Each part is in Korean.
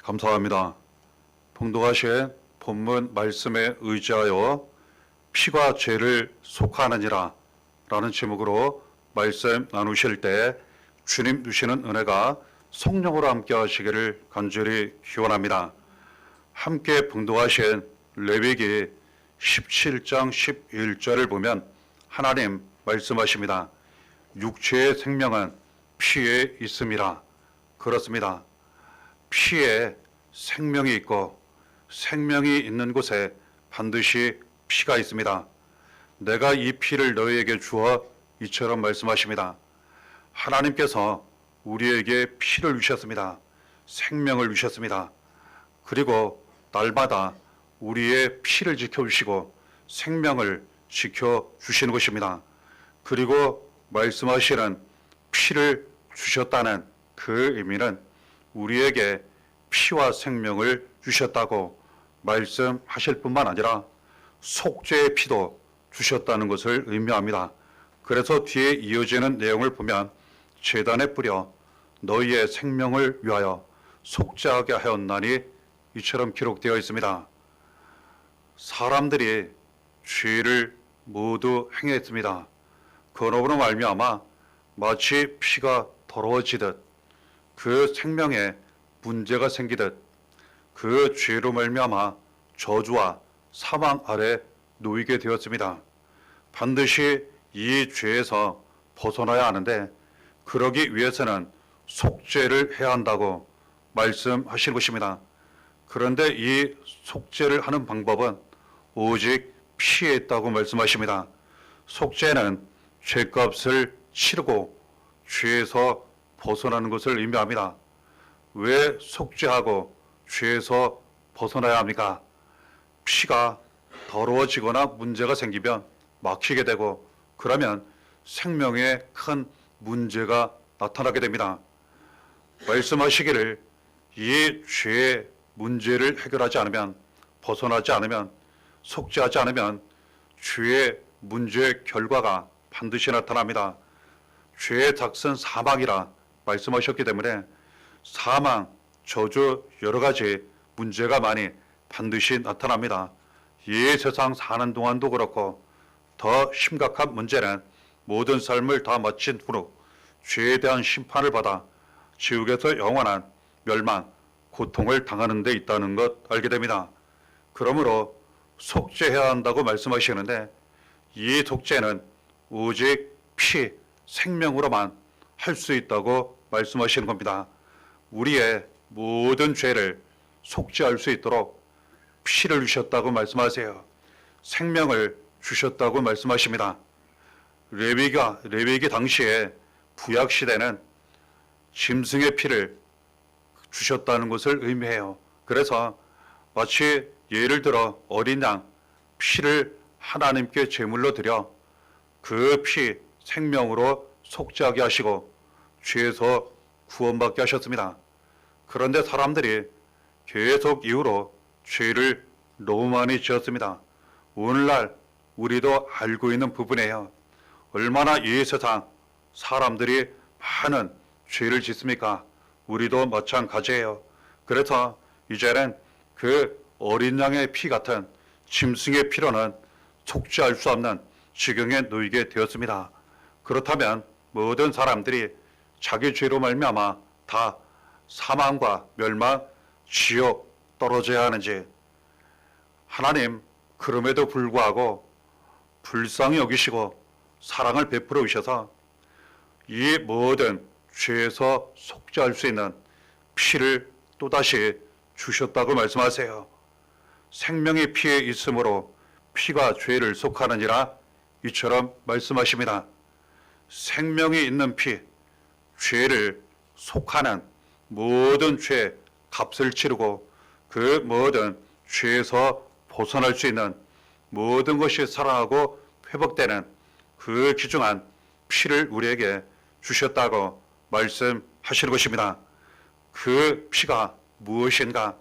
감사합니다. 봉독하신 본문 말씀에 의지하여 피가 죄를 속하느니라 라는 제목으로 말씀 나누실 때 주님 주시는 은혜가 성령으로 함께 하시기를 간절히 기원합니다. 함께 봉독하신 레위기 17장 11절을 보면 하나님 말씀하십니다. 육체의 생명은 피에 있음이라. 그렇습니다. 피에 생명이 있고 생명이 있는 곳에 반드시 피가 있습니다. 내가 이 피를 너희에게 주어 이처럼 말씀하십니다. 하나님께서 우리에게 피를 주셨습니다. 생명을 주셨습니다. 그리고 날마다 우리의 피를 지켜주시고 생명을 지켜주시는 것입니다. 그리고 말씀하시는 피를 주셨다는 그 의미는 우리에게 피와 생명을 주셨다고 말씀하실 뿐만 아니라 속죄의 피도 주셨다는 것을 의미합니다. 그래서 뒤에 이어지는 내용을 보면 제단에 뿌려 너희의 생명을 위하여 속죄하게 하였나니 이처럼 기록되어 있습니다. 사람들이 죄를 모두 행했습니다. 그러므로 말미암아 마치 피가 더러워지듯 그 생명에 문제가 생기듯 그 죄로 말미암아 저주와 사망 아래 놓이게 되었습니다. 반드시 이 죄에서 벗어나야 하는데 그러기 위해서는 속죄를 해야 한다고 말씀하신 것입니다. 그런데 이 속죄를 하는 방법은 오직 피에 있다고 말씀하십니다. 속죄는 죄값을 치르고 죄에서 벗어나는 것을 의미합니다. 왜 속죄하고 죄에서 벗어나야 합니까? 피가 더러워지거나 문제가 생기면 막히게 되고 그러면 생명에 큰 문제가 나타나게 됩니다. 말씀하시기를 이 죄의 문제를 해결하지 않으면 벗어나지 않으면 속죄하지 않으면 죄의 문제의 결과가 반드시 나타납니다. 죄의 닥은 사망이라 말씀하셨기 때문에 사망, 저주 여러 가지 문제가 많이 반드시 나타납니다. 이 세상 사는 동안도 그렇고 더 심각한 문제는 모든 삶을 다 마친 후로 죄에 대한 심판을 받아 지옥에서 영원한 멸망, 고통을 당하는 데 있다는 것 알게 됩니다. 그러므로 속죄해야 한다고 말씀하시는데 이 속죄는 오직 피, 생명으로만 할 수 있다고 말씀하시는 겁니다. 우리의 모든 죄를 속죄할 수 있도록 피를 주셨다고 말씀하세요. 생명을 주셨다고 말씀하십니다. 레위기 당시에 구약 시대는 짐승의 피를 주셨다는 것을 의미해요. 그래서 마치 예를 들어 어린 양 피를 하나님께 제물로 드려 그 피 생명으로 속죄하게 하시고 죄에서 구원받게 하셨습니다. 그런데 사람들이 계속 이후로 죄를 너무 많이 지었습니다. 오늘날 우리도 알고 있는 부분이에요. 얼마나 이 세상 사람들이 많은 죄를 짓습니까? 우리도 마찬가지예요. 그래서 이제는 그 어린 양의 피 같은 짐승의 피로는 속죄할 수 없는 지경에 놓이게 되었습니다. 그렇다면 모든 사람들이 자기 죄로 말미암아 다 사망과 멸망, 지옥 떨어져야 하는지 하나님 그럼에도 불구하고 불쌍히 여기시고 사랑을 베풀어 주셔서 이 모든 죄에서 속죄할 수 있는 피를 또다시 주셨다고 말씀하세요. 생명이 피에 있으므로 피가 죄를 속하느니라 이처럼 말씀하십니다. 생명이 있는 피, 죄를 속하는 모든 죄 값을 치르고 그 모든 죄에서 벗어날 수 있는 모든 것이 살아나고 회복되는 그 귀중한 피를 우리에게 주셨다고 말씀하시는 것입니다. 그 피가 무엇인가?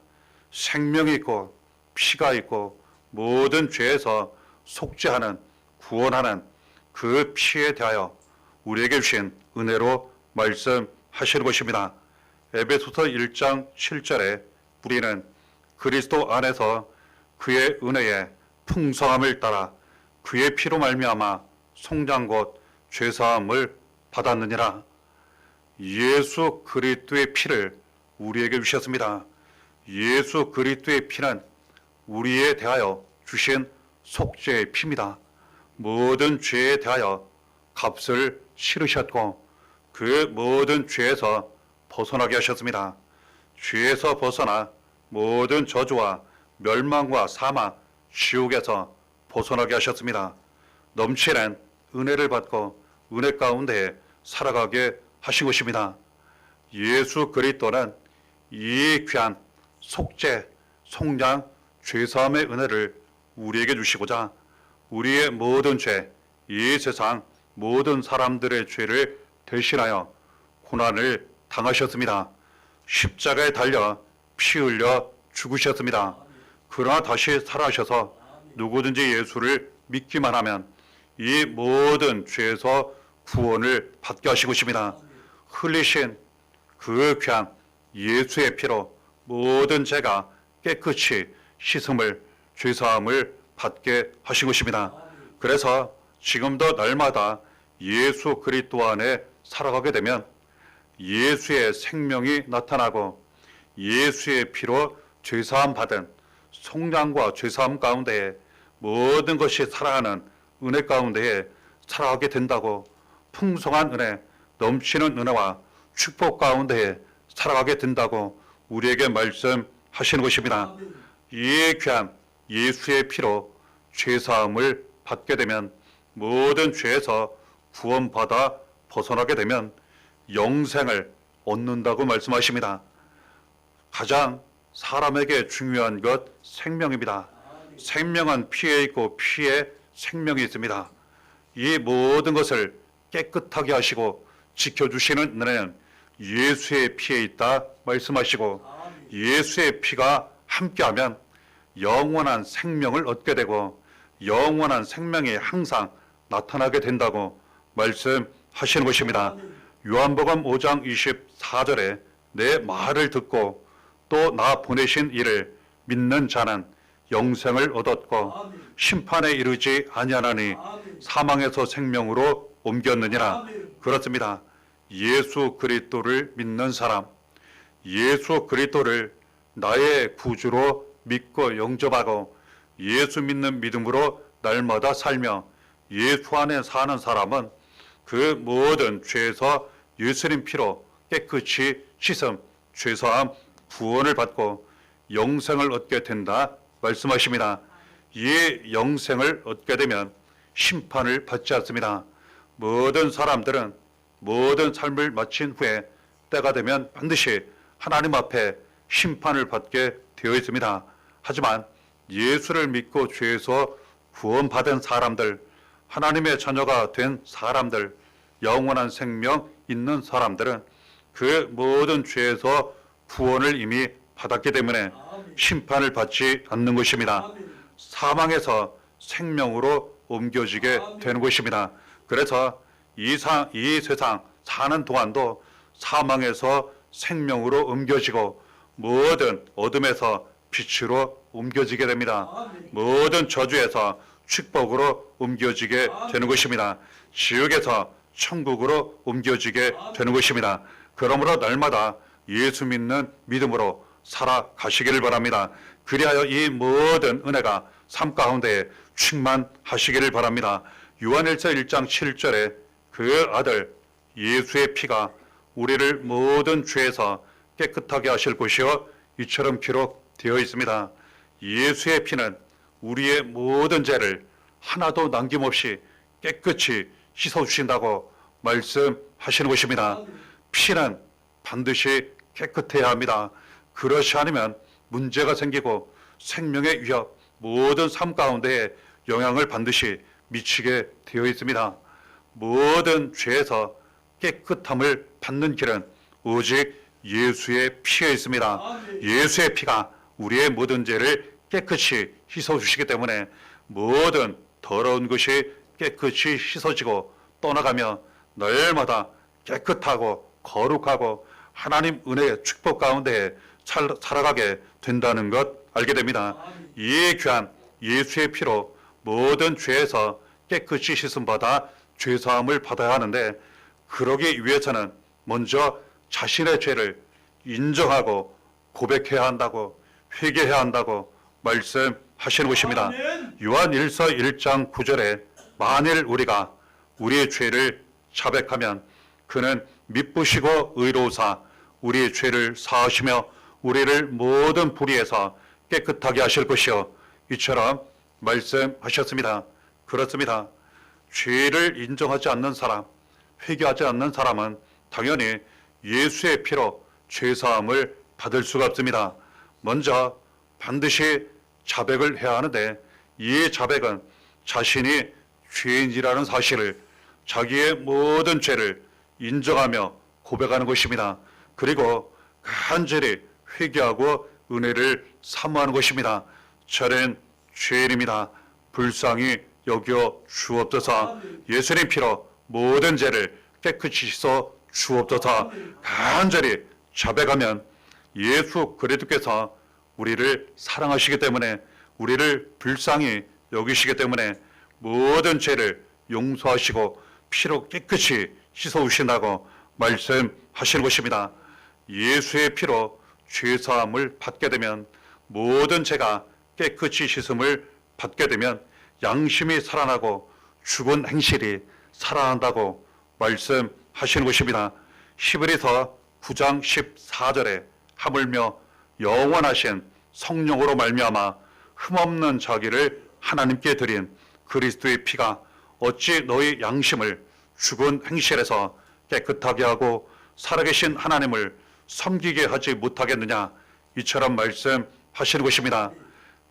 생명이 있고 피가 있고 모든 죄에서 속죄하는 구원하는 그 피에 대하여 우리에게 주신 은혜로 말씀하시는 것입니다. 에베소서 1장 7절에 우리는 그리스도 안에서 그의 은혜의 풍성함을 따라 그의 피로 말미암아 송장 곧 죄사함을 받았느니라. 예수 그리스도의 피를 우리에게 주셨습니다. 예수 그리스도의 피는 우리에 대하여 주신 속죄의 피입니다. 모든 죄에 대하여 값을 치르셨고 그 모든 죄에서 벗어나게 하셨습니다. 죄에서 벗어나 모든 저주와 멸망과 사망, 지옥에서 벗어나게 하셨습니다. 넘치는 은혜를 받고 은혜 가운데 살아가게 하신 것입니다. 예수 그리스도는 이 귀한 속죄, 속량, 죄사함의 은혜를 우리에게 주시고자 우리의 모든 죄, 이 세상 모든 사람들의 죄를 대신하여 고난을 당하셨습니다. 십자가에 달려 피 흘려 죽으셨습니다. 그러나 다시 살아셔서 누구든지 예수를 믿기만 하면 이 모든 죄에서 구원을 받게 하신 것입니다. 흘리신 그 귀한 예수의 피로 모든 죄가 깨끗이 씻음을 죄사함을 받게 하신 것입니다. 그래서 지금도 날마다 예수 그리스도 안에 살아가게 되면 예수의 생명이 나타나고 예수의 피로 죄사함 받은 속량과 죄사함 가운데에 모든 것이 살아가는 은혜 가운데에 살아가게 된다고, 풍성한 은혜, 넘치는 은혜와 축복 가운데에 살아가게 된다고 우리에게 말씀하시는 것입니다. 이 귀한 예수의 피로 죄사함을 받게 되면 모든 죄에서 구원받아 벗어나게 되면 영생을 얻는다고 말씀하십니다. 가장 사람에게 중요한 것 생명입니다. 생명은 피에 있고 피에 생명이 있습니다. 이 모든 것을 깨끗하게 하시고 지켜주시는 은혜는 예수의 피에 있다 말씀하시고, 예수의 피가 함께하면 영원한 생명을 얻게 되고 영원한 생명이 항상 나타나게 된다고 말씀하시는 것입니다. 요한복음 5장 24절에 내 말을 듣고 또 나 보내신 이를 믿는 자는 영생을 얻었고 심판에 이르지 아니하나니 사망에서 생명으로 옮겼느니라. 그렇습니다. 예수 그리스도를 믿는 사람, 예수 그리스도를 나의 구주로 믿고 영접하고 예수 믿는 믿음으로 날마다 살며 예수 안에 사는 사람은 그 모든 죄에서 예수님 피로 깨끗이 씻음, 죄사함, 구원을 받고 영생을 얻게 된다 말씀하십니다. 이 영생을 얻게 되면 심판을 받지 않습니다. 모든 사람들은 모든 삶을 마친 후에 때가 되면 반드시 하나님 앞에 심판을 받게 되어 있습니다. 하지만 예수를 믿고 죄에서 구원받은 사람들, 하나님의 자녀가 된 사람들, 영원한 생명 있는 사람들은 그 모든 죄에서 구원을 이미 받았기 때문에 심판을 받지 않는 것입니다. 사망에서 생명으로 옮겨지게 되는 것입니다. 그래서 이 세상 사는 동안도 사망에서 생명으로 옮겨지고 모든 어둠에서 빛으로 옮겨지게 됩니다. 모든 저주에서 축복으로 옮겨지게 되는 것입니다. 지옥에서 천국으로 옮겨지게 되는 것입니다. 그러므로 날마다 예수 믿는 믿음으로 살아가시기를 바랍니다. 그리하여 이 모든 은혜가 삶 가운데 충만하시기를 바랍니다. 요한일서 1장 7절에 그 아들 예수의 피가 우리를 모든 죄에서 깨끗하게 하실 것이요 이처럼 기록되어 있습니다. 예수의 피는 우리의 모든 죄를 하나도 남김없이 깨끗이 씻어주신다고 말씀하시는 것입니다. 피는 반드시 깨끗해야 합니다. 그렇지 않으면 문제가 생기고 생명의 위협, 모든 삶 가운데에 영향을 반드시 미치게 되어 있습니다. 모든 죄에서 깨끗함을 받는 길은 오직 예수의 피에 있습니다. 예수의 피가 우리의 모든 죄를 깨끗이 씻어주시기 때문에 모든 더러운 것이 깨끗이 씻어지고 떠나가며 날마다 깨끗하고 거룩하고 하나님 은혜의 축복 가운데 살아가게 된다는 것 알게 됩니다. 이 귀한 예수의 피로 모든 죄에서 깨끗이 씻음받아 죄사함을 받아야 하는데, 그러기 위해서는 먼저 자신의 죄를 인정하고 고백해야 한다고, 회개해야 한다고 말씀하시는 것입니다. 요한일서 1장 9절에 만일 우리가 우리의 죄를 자백하면 그는 미쁘시고 의로우사 우리의 죄를 사하시며 우리를 모든 불의에서 깨끗하게 하실 것이요, 이처럼 말씀하셨습니다. 그렇습니다. 죄를 인정하지 않는 사람, 회개하지 않는 사람은 당연히 예수의 피로 죄사함을 받을 수가 없습니다. 먼저 반드시 자백을 해야 하는데, 이 자백은 자신이 죄인이라는 사실을, 자기의 모든 죄를 인정하며 고백하는 것입니다. 그리고 간절히 회개하고 은혜를 사모하는 것입니다. 저는 죄인입니다. 불쌍히 여겨 주옵소서. 예수님 피로 모든 죄를 깨끗이 씻어 주옵소서. 간절히 자백하면 예수 그리스도께서 우리를 사랑하시기 때문에, 우리를 불쌍히 여기시기 때문에 모든 죄를 용서하시고 피로 깨끗이 씻어주신다고 말씀하시는 것입니다. 예수의 피로 죄사함을 받게 되면, 모든 죄가 깨끗이 씻음을 받게 되면 양심이 살아나고 죽은 행실이 살아난다고 말씀하시는 것입니다. 히브리서 9장 14절에 하물며 영원하신 성령으로 말미암아 흠없는 자기를 하나님께 드린 그리스도의 피가 어찌 너희 양심을 죽은 행실에서 깨끗하게 하고 살아계신 하나님을 섬기게 하지 못하겠느냐, 이처럼 말씀하시는 것입니다.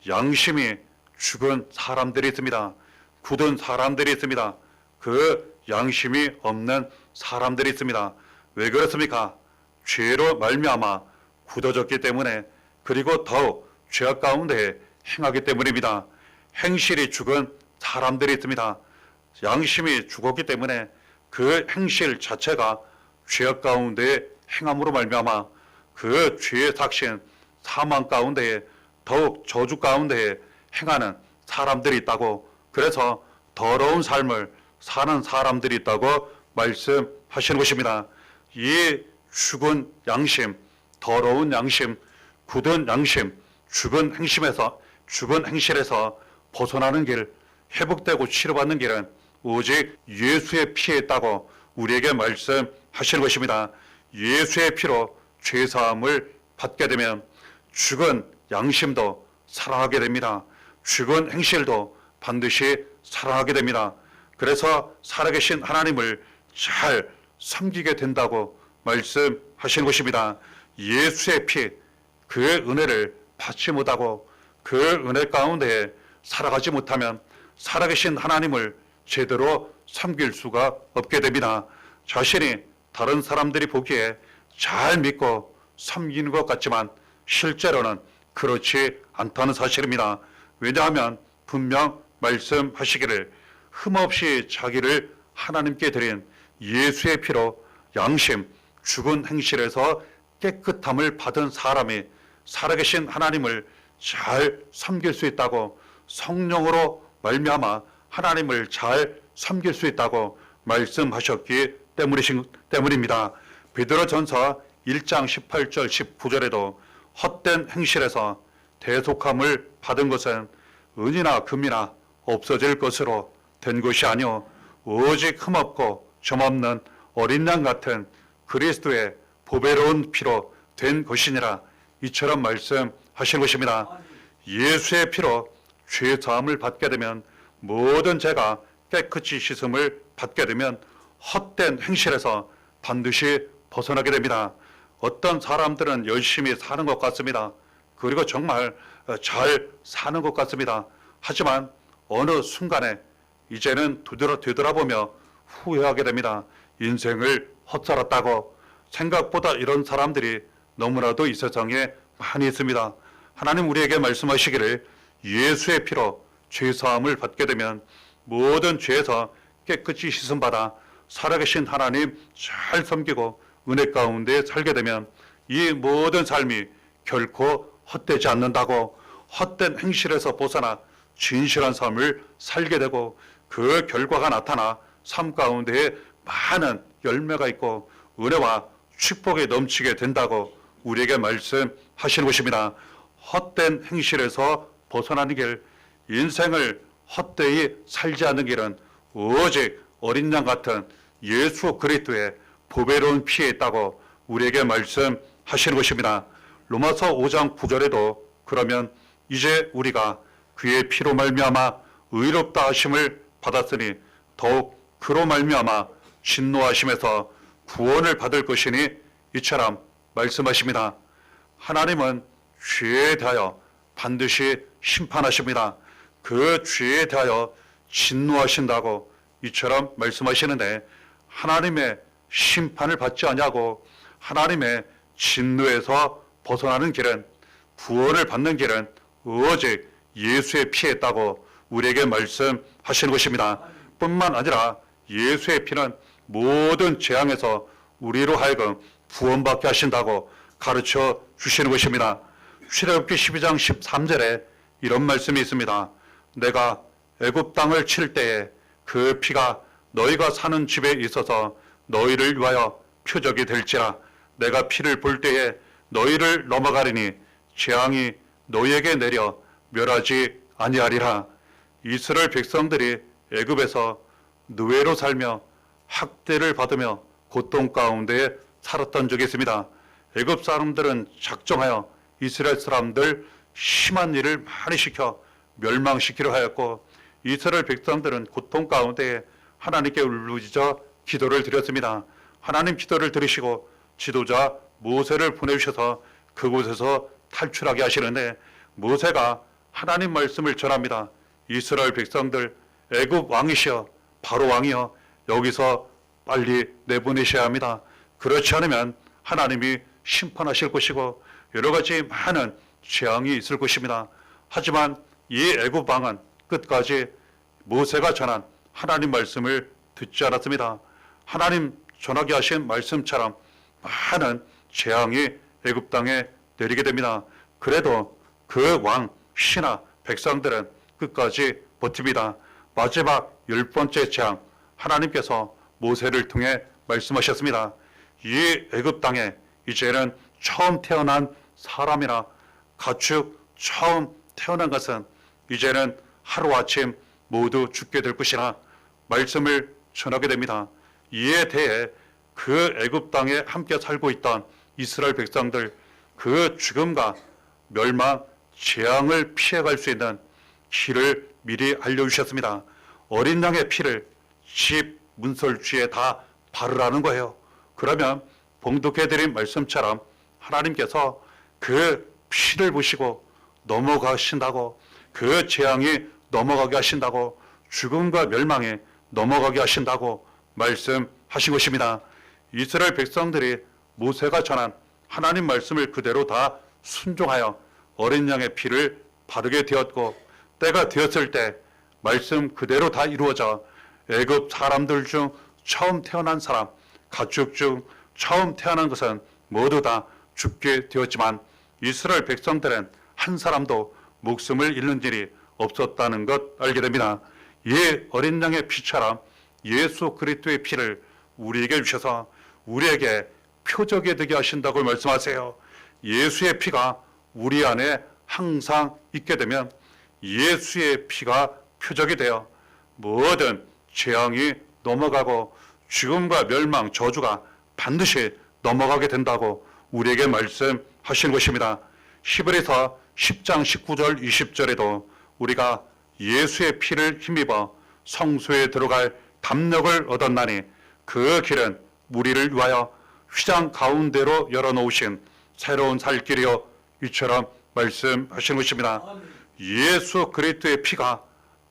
양심이 죽은 사람들이 있습니다. 굳은 사람들이 있습니다. 그 양심이 없는 사람들이 있습니다. 왜 그렇습니까? 죄로 말미암아 굳어졌기 때문에, 그리고 더욱 죄악 가운데 행하기 때문입니다. 행실이 죽은 사람들이 있습니다. 양심이 죽었기 때문에 그 행실 자체가 죄악 가운데 행함으로 말미암아 그 죄의 삭신 사망 가운데에, 더욱 저주 가운데에 행하는 사람들이 있다고, 그래서 더러운 삶을 사는 사람들이 있다고 말씀하시는 것입니다. 이 죽은 양심, 더러운 양심, 굳은 양심, 죽은 행실에서 벗어나는 길, 회복되고 치료받는 길은 오직 예수의 피에 있다고 우리에게 말씀하시는 것입니다. 예수의 피로 죄사함을 받게 되면 죽은 양심도 살아나게 됩니다. 죽은 행실도 반드시 살아나게 됩니다. 그래서 살아계신 하나님을 잘 섬기게 된다고 말씀하시는 것입니다. 예수의 피, 그의 은혜를 받지 못하고 그 은혜 가운데 살아가지 못하면 살아계신 하나님을 제대로 섬길 수가 없게 됩니다. 자신이 다른 사람들이 보기에 잘 믿고 섬기는 것 같지만 실제로는 그렇지 않다는 사실입니다. 왜냐하면 분명 말씀하시기를 흠없이 자기를 하나님께 드린 예수의 피로 양심, 죽은 행실에서 깨끗함을 받은 사람이 살아계신 하나님을 잘 섬길 수 있다고, 성령으로 말미암아 하나님을 잘 섬길 수 있다고 말씀하셨기 때문입니다. 베드로전서 1장 18절 19절에도 헛된 행실에서 대속함을 받은 것은 은이나 금이나 없어질 것으로 된 것이 아니오 오직 흠없고 점없는 어린 양 같은 그리스도의 보배로운 피로 된 것이니라, 이처럼 말씀하신 것입니다. 예수의 피로 죄 사함을 받게 되면, 모든 죄가 깨끗이 씻음을 받게 되면 헛된 행실에서 반드시 벗어나게 됩니다. 어떤 사람들은 열심히 사는 것 같습니다. 그리고 정말 잘 사는 것 같습니다. 하지만 어느 순간에 이제는 되돌아보며 후회하게 됩니다. 인생을 헛살았다고. 생각보다 이런 사람들이 너무나도 이 세상에 많이 있습니다. 하나님 우리에게 말씀하시기를 예수의 피로 죄사함을 받게 되면 모든 죄에서 깨끗이 씻음받아 살아계신 하나님 잘 섬기고 은혜 가운데 살게 되면 이 모든 삶이 결코 헛되지 않는다고, 헛된 행실에서 벗어나 진실한 삶을 살게 되고 그 결과가 나타나 삶 가운데에 많은 열매가 있고 은혜와 축복이 넘치게 된다고 우리에게 말씀하시는 것입니다. 헛된 행실에서 벗어나는 길, 인생을 헛되이 살지 않는 길은 오직 어린 양 같은 예수 그리스도의 보배로운 피에 있다고 우리에게 말씀하시는 것입니다. 로마서 5장 9절에도 그러면 이제 우리가 그의 피로 말미암아 의롭다 하심을 받았으니 더욱 그로 말미암아 진노하심에서 구원을 받을 것이니 이처럼 말씀하십니다. 하나님은 죄에 대하여 반드시 심판하십니다. 그 죄에 대하여 진노하신다고 이처럼 말씀하시는데 하나님의 심판을 받지 않냐고, 하나님의 진노에서 벗어나는 길은, 구원을 받는 길은 오직 예수의 피에 있다고 우리에게 말씀하시는 것입니다. 뿐만 아니라 예수의 피는 모든 재앙에서 우리로 하여금 구원받게 하신다고 가르쳐 주시는 것입니다. 출애굽기 12장 13절에 이런 말씀이 있습니다. 내가 애굽 땅을 칠 때에 그 피가 너희가 사는 집에 있어서 너희를 위하여 표적이 될지라. 내가 피를 볼 때에 너희를 넘어가리니 재앙이 너희에게 내려 멸하지 아니하리라. 이스라엘 백성들이 애굽에서 노예로 살며 학대를 받으며 고통 가운데 살았던 적이 있습니다. 애굽 사람들은 작정하여 이스라엘 사람들 심한 일을 많이 시켜 멸망시키려 하였고, 이스라엘 백성들은 고통 가운데 하나님께 울부짖어 기도를 드렸습니다. 하나님 기도를 들으시고 지도자 모세를 보내주셔서 그곳에서 탈출하게 하시는데, 모세가 하나님 말씀을 전합니다. 이스라엘 백성들, 애굽 왕이시여, 바로 왕이여, 여기서 빨리 내보내셔야 합니다. 그렇지 않으면 하나님이 심판하실 것이고 여러 가지 많은 재앙이 있을 것입니다. 하지만 이 애굽 왕은 끝까지 모세가 전한 하나님 말씀을 듣지 않았습니다. 하나님 전하게 하신 말씀처럼 많은 재앙이 애굽 땅에 내리게 됩니다. 그래도 그 왕 신하 백성들은 끝까지 버팁니다. 마지막 10번째 재앙, 하나님께서 모세를 통해 말씀하셨습니다. 이 애굽 땅에 이제는 처음 태어난 사람이나 가축 처음 태어난 것은 이제는 하루아침 모두 죽게 될 것이라 말씀을 전하게 됩니다. 이에 대해 그 애굽 땅에 함께 살고 있던 이스라엘 백성들, 그 죽음과 멸망, 재앙을 피해갈 수 있는 길을 미리 알려주셨습니다. 어린 양의 피를 집 문설주에 다 바르라는 거예요. 그러면 봉독해드린 말씀처럼 하나님께서 그 피를 보시고 넘어가신다고, 그 재앙이 넘어가게 하신다고, 죽음과 멸망에 넘어가게 하신다고 말씀하신 것입니다. 이스라엘 백성들이 모세가 전한 하나님 말씀을 그대로 다 순종하여 어린 양의 피를 바르게 되었고, 때가 되었을 때 말씀 그대로 다 이루어져 애굽 사람들 중 처음 태어난 사람, 가축 중 처음 태어난 것은 모두 다 죽게 되었지만 이스라엘 백성들은 한 사람도 목숨을 잃는 일이 없었다는 것 알게 됩니다. 이 어린 양의 피처럼 예수 그리스도의 피를 우리에게 주셔서 우리에게 표적이 되게 하신다고 말씀하세요. 예수의 피가 우리 안에 항상 있게 되면 예수의 피가 표적이 되어 모든 재앙이 넘어가고 죽음과 멸망, 저주가 반드시 넘어가게 된다고 우리에게 말씀하시는 것입니다. 히브리서 10장 19절 20절에도 우리가 예수의 피를 힘입어 성소에 들어갈 담력을 얻었나니 그 길은 우리를 위하여 휘장 가운데로 열어놓으신 새로운 살 길이요, 이처럼 말씀하시는 것입니다. 예수 그리스도의 피가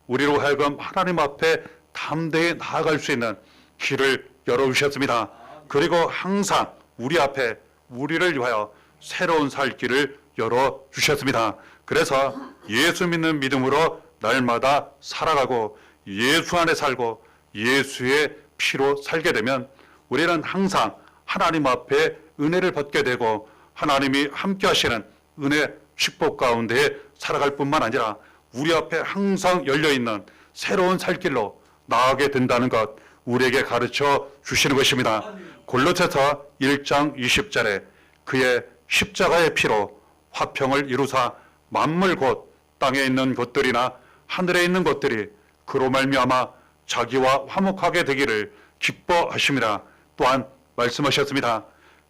우리로 하여금 하나님 앞에 담대히 나아갈 수 있는 길을 열어주셨습니다. 그리고 항상 우리 앞에 우리를 위하여 새로운 살 길을 열어주셨습니다. 그래서 예수 믿는 믿음으로 날마다 살아가고 예수 안에 살고 예수의 피로 살게 되면 우리는 항상 하나님 앞에 은혜를 받게 되고 하나님이 함께 하시는 은혜, 축복 가운데 살아갈 뿐만 아니라 우리 앞에 항상 열려있는 새로운 살길로 나아가게 된다는 것 우리에게 가르쳐 주시는 것입니다. 골로새서 1장 20절에 그의 십자가의 피로 화평을 이루사 만물 곧 땅에 있는 것들이나 하늘에 있는 것들이 그로 말미암아 자기와 화목하게 되기를 기뻐하심이라 또한 말씀하셨습니다.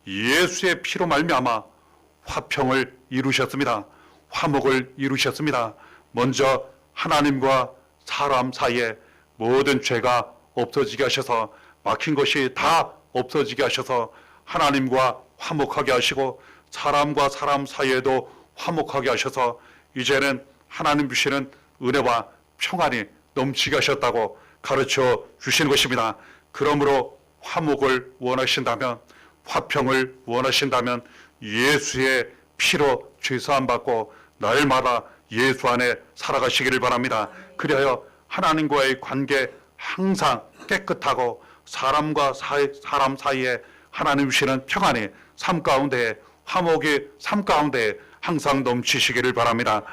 예수의 피로 말미암아 화평을 이루셨습니다. 화목을 이루셨습니다. 먼저 하나님과 사람 사이에 모든 죄가 없어지게 하셔서 막힌 것이 다 없어지게 하셔서 하나님과 화목하게 하시고 사람과 사람 사이에도 화목하게 하셔서 이제는 하나님 주시는 은혜와 평안이 넘치게 하셨다고 가르쳐 주시는 것입니다. 그러므로 화목을 원하신다면, 화평을 원하신다면 예수의 피로 죄사함 받고 날마다 예수 안에 살아가시기를 바랍니다. 그리하여 하나님과의 관계 항상 깨끗하고 사람과 사람 사이에 하나님 주시는 평안이 삶 가운데, 화목이 삶 가운데 항상 넘치시기를 바랍니다.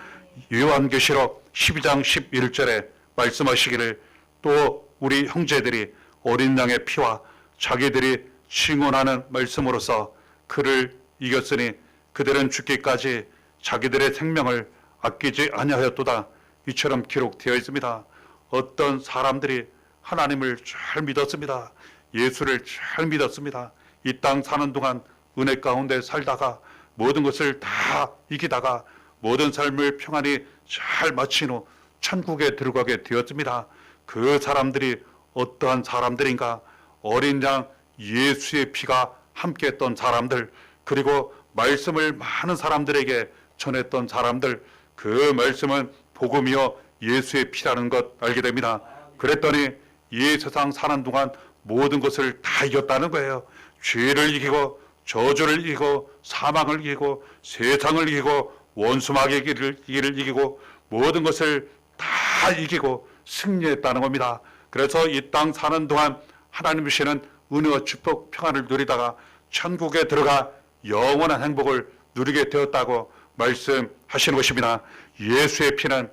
요한계시록 12장 11절에 말씀하시기를 또 우리 형제들이 어린 양의 피와 자기들이 증언하는 말씀으로써 그를 이겼으니 그들은 죽기까지 자기들의 생명을 아끼지 아니하였도다. 이처럼 기록되어 있습니다. 어떤 사람들이 하나님을 잘 믿었습니다. 예수를 잘 믿었습니다. 이 땅 사는 동안 은혜 가운데 살다가 모든 것을 다 이기다가 모든 삶을 평안히 잘 마친 후 천국에 들어가게 되었습니다. 그 사람들이 어떠한 사람들인가? 어린 양 예수의 피가 함께했던 사람들, 그리고 말씀을 많은 사람들에게 전했던 사람들, 그 말씀은 복음이요 예수의 피라는 것 알게 됩니다. 그랬더니 이 세상 사는 동안 모든 것을 다 이겼다는 거예요. 죄를 이기고 저주를 이기고 사망을 이기고 세상을 이기고 원수마귀를 이기고 모든 것을 다 이기고 승리했다는 겁니다. 그래서 이 땅 사는 동안 하나님 주시는 은혜와 축복 평안을 누리다가 천국에 들어가 영원한 행복을 누리게 되었다고 말씀하시는 것입니다. 예수의 피는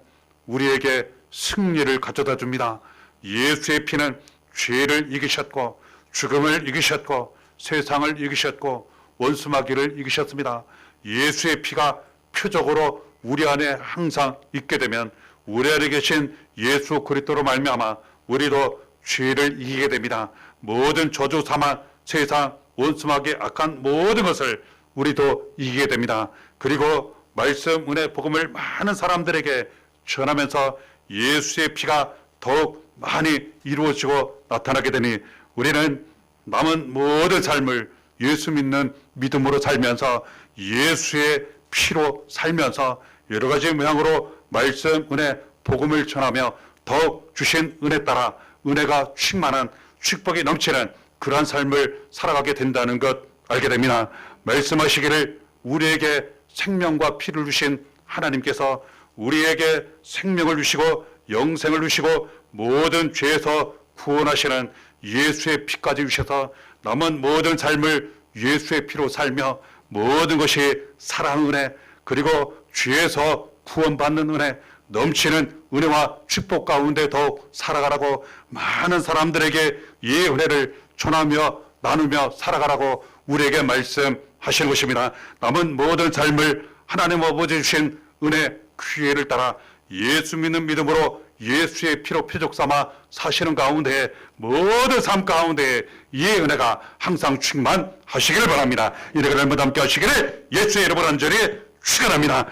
우리에게 승리를 가져다 줍니다. 예수의 피는 죄를 이기셨고 죽음을 이기셨고 세상을 이기셨고 원수마귀를 이기셨습니다. 예수의 피가 표적으로 우리 안에 항상 있게 되면 우리 안에 계신 예수 그리스도로 말미암아 우리도 죄를 이기게 됩니다. 모든 저주 사망 세상 원수마귀의 악한 모든 것을 우리도 이기게 됩니다. 그리고 말씀 은혜 복음을 많은 사람들에게 전하면서 예수의 피가 더욱 많이 이루어지고 나타나게 되니 우리는 남은 모든 삶을 예수 믿는 믿음으로 살면서 예수의 피로 살면서 여러 가지 모양으로 말씀 은혜 복음을 전하며 더욱 주신 은혜 따라 은혜가 충만한 축복이 넘치는 그러한 삶을 살아가게 된다는 것 알게 됩니다. 말씀하시기를 우리에게 생명과 피를 주신 하나님께서 우리에게 생명을 주시고 영생을 주시고 모든 죄에서 구원하시는 예수의 피까지 주셔서 남은 모든 삶을 예수의 피로 살며 모든 것이 사랑 은혜 그리고 죄에서 구원받는 은혜 넘치는 은혜와 축복 가운데 더욱 살아가라고 많은 사람들에게 이 은혜를 전하며 나누며 살아가라고 우리에게 말씀하시는 것입니다. 남은 모든 삶을 하나님 아버지 주신 은혜 기회를 따라 예수 믿는 믿음으로 예수의 피로 표적 삼아 사시는 가운데 모든 삶 가운데 이 은혜가 항상 충만하시기를 바랍니다. 이 은혜를 함께 하시기를 예수의 이름으로 간절히 축원합니다.